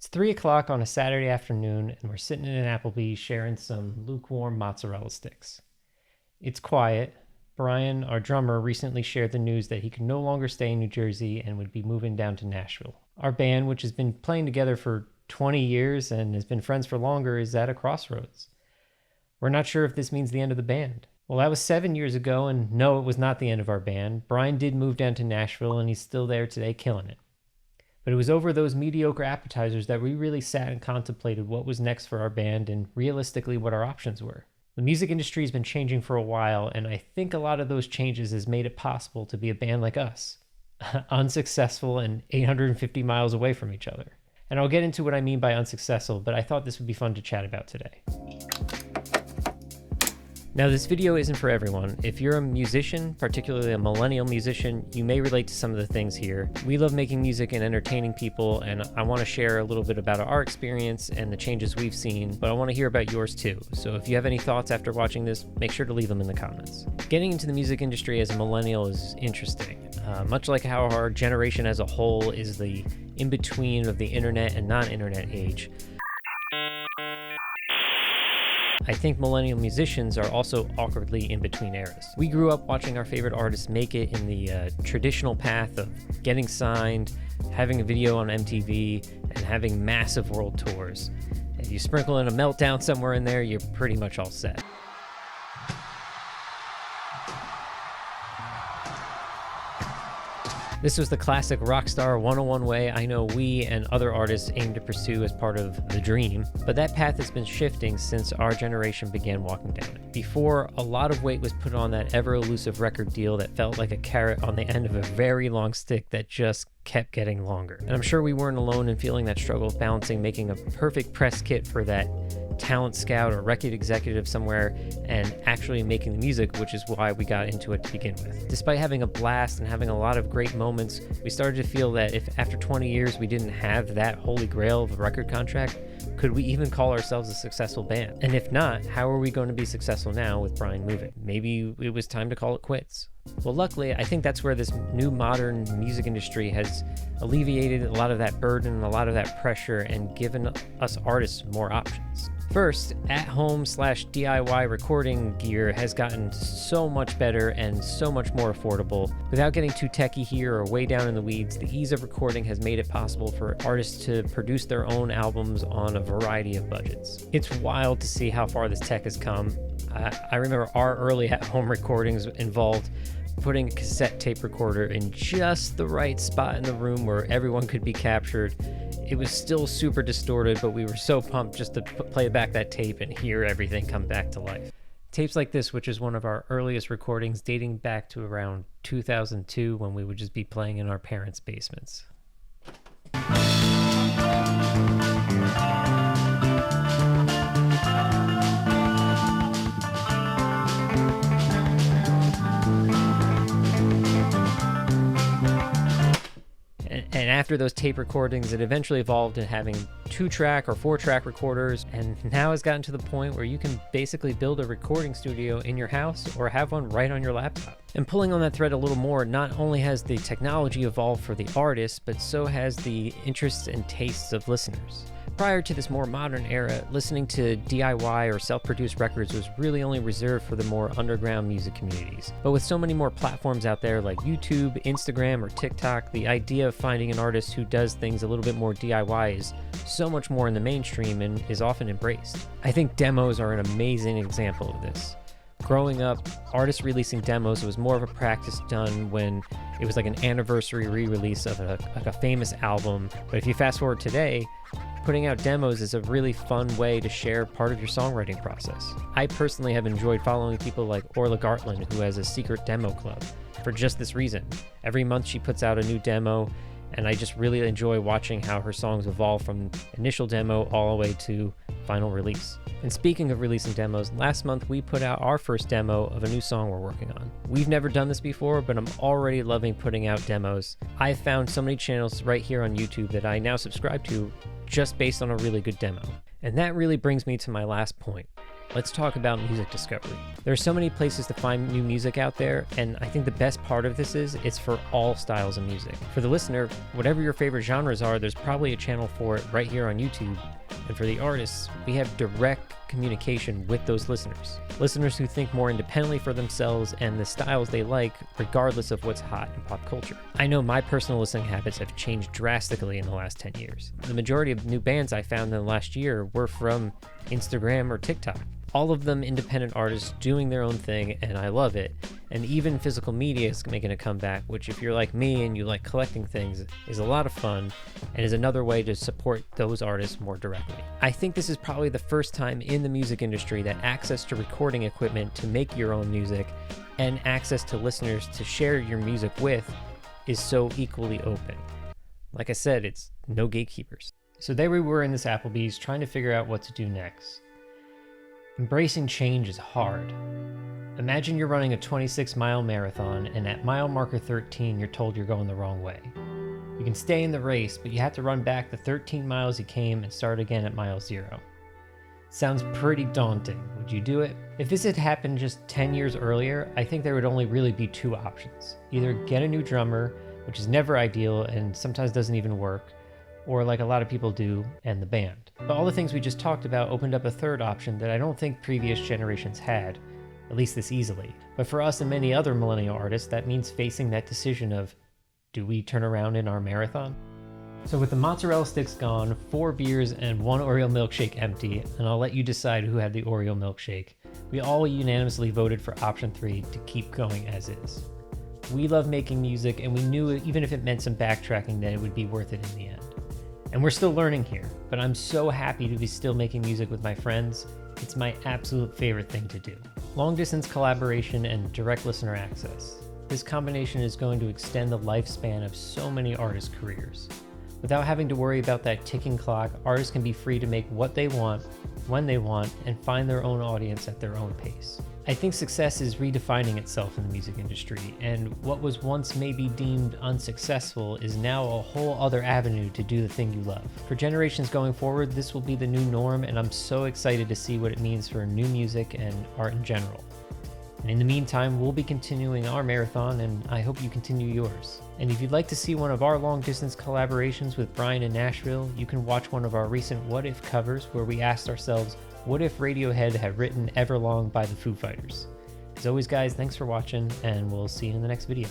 It's 3 o'clock on a Saturday afternoon, and we're sitting in an Applebee's sharing some lukewarm mozzarella sticks. It's quiet. Brian, our drummer, recently shared the news that he could no longer stay in New Jersey and would be moving down to Nashville. Our band, which has been playing together for 20 years and has been friends for longer, is at a crossroads. We're not sure if this means the end of the band. Well, that was 7 years ago, and no, it was not the end of our band. Brian did move down to Nashville, and he's still there today, killing it. But it was over those mediocre appetizers that we really sat and contemplated what was next for our band and realistically what our options were. The music industry has been changing for a while, and I think a lot of those changes has made it possible to be a band like us, unsuccessful and 850 miles away from each other. And I'll get into what I mean by unsuccessful, but I thought this would be fun to chat about today. Now, this video isn't for everyone. If you're a musician, particularly a millennial musician, you may relate to some of the things here. We love making music and entertaining people, and I want to share a little bit about our experience and the changes we've seen, but I want to hear about yours too. So if you have any thoughts after watching this, make sure to leave them in the comments. Getting into the music industry as a millennial is interesting. Much like how our generation as a whole is the in-between of the internet and non-internet age, I think millennial musicians are also awkwardly in between eras. We grew up watching our favorite artists make it in the traditional path of getting signed, having a video on MTV, and having massive world tours. If you sprinkle in a meltdown somewhere in there, you're pretty much all set. This was the classic Rockstar 101 way I know we and other artists aim to pursue as part of the dream, but that path has been shifting since our generation began walking down it. Before, a lot of weight was put on that ever-elusive record deal that felt like a carrot on the end of a very long stick that just kept getting longer. And I'm sure we weren't alone in feeling that struggle of balancing making a perfect press kit for that talent scout or record executive somewhere and actually making the music, which is why we got into it to begin with. Despite having a blast and having a lot of great moments, we started to feel that if after 20 years we didn't have that holy grail of a record contract, could we even call ourselves a successful band? And if not, how are we going to be successful now with Brian moving? Maybe it was time to call it quits. Well, luckily, I think that's where this new modern music industry has alleviated a lot of that burden and a lot of that pressure and given us artists more options. First, at-home/DIY recording gear has gotten so much better and so much more affordable. Without getting too techie here or way down in the weeds, the ease of recording has made it possible for artists to produce their own albums on a variety of budgets. It's wild to see how far this tech has come. I remember our early at-home recordings involved putting a cassette tape recorder in just the right spot in the room where everyone could be captured. It was still super distorted, but we were so pumped just to play back that tape and hear everything come back to life. Tapes like this, which is one of our earliest recordings dating back to around 2002 when we would just be playing in our parents' basements. And after those tape recordings, it eventually evolved into having 2-track or 4-track recorders, and now it's gotten to the point where you can basically build a recording studio in your house or have one right on your laptop. And pulling on that thread a little more, not only has the technology evolved for the artists, but so has the interests and tastes of listeners. Prior to this more modern era, listening to DIY or self-produced records was really only reserved for the more underground music communities. But with so many more platforms out there like YouTube, Instagram, or TikTok, the idea of finding an artist who does things a little bit more DIY is so much more in the mainstream and is often embraced. I think demos are an amazing example of this. Growing up, artists releasing demos was more of a practice done when it was like an anniversary re-release of a famous album. But if you fast forward today, putting out demos is a really fun way to share part of your songwriting process. I personally have enjoyed following people like Orla Gartland, who has a secret demo club, for just this reason. Every month she puts out a new demo, and I just really enjoy watching how her songs evolve from initial demo all the way to final release. And speaking of releasing demos, last month we put out our first demo of a new song we're working on. We've never done this before, but I'm already loving putting out demos. I've found so many channels right here on YouTube that I now subscribe to just based on a really good demo. And that really brings me to my last point. let's talk about music discovery. There are so many places to find new music out there, and I think the best part of this is it's for all styles of music. For the listener, whatever your favorite genres are, there's probably a channel for it right here on YouTube. And for the artists, we have direct communication with those listeners. Listeners who think more independently for themselves and the styles they like, regardless of what's hot in pop culture. I know my personal listening habits have changed drastically in the last 10 years. The majority of new bands I found in the last year were from Instagram or TikTok. All of them independent artists doing their own thing, and I love it. And even physical media is making a comeback, which if you're like me and you like collecting things, is a lot of fun and is another way to support those artists more directly. I think this is probably the first time in the music industry that access to recording equipment to make your own music and access to listeners to share your music with is so equally open. Like I said, it's no gatekeepers. So there we were in this Applebee's trying to figure out what to do next. Embracing change is hard. Imagine you're running a 26-mile marathon and at mile marker 13 you're told you're going the wrong way. You can stay in the race, but you have to run back the 13 miles you came and start again at mile 0. Sounds pretty daunting. Would you do it? If this had happened just 10 years earlier, I think there would only really be two options. Either get a new drummer, which is never ideal and sometimes doesn't even work, or like a lot of people do, end the band. But all the things we just talked about opened up a third option that I don't think previous generations had, at least this easily. But for us and many other millennial artists, that means facing that decision of, do we turn around in our marathon? So with the mozzarella sticks gone, 4 beers and 1 Oreo milkshake empty, and I'll let you decide who had the Oreo milkshake, we all unanimously voted for option 3 to keep going as is. We love making music, and we knew even if it meant some backtracking that it would be worth it in the end. And we're still learning here, but I'm so happy to be still making music with my friends. It's my absolute favorite thing to do. Long distance collaboration and direct listener access. This combination is going to extend the lifespan of so many artists' careers. Without having to worry about that ticking clock, artists can be free to make what they want, when they want, and find their own audience at their own pace. I think success is redefining itself in the music industry, and what was once maybe deemed unsuccessful is now a whole other avenue to do the thing you love. For generations going forward, this will be the new norm, and I'm so excited to see what it means for new music and art in general. And in the meantime, we'll be continuing our marathon, and I hope you continue yours. And if you'd like to see one of our long-distance collaborations with Brian in Nashville, you can watch one of our recent What If covers where we asked ourselves, what if Radiohead had written Everlong by the Foo Fighters? As always, guys, thanks for watching, and we'll see you in the next video.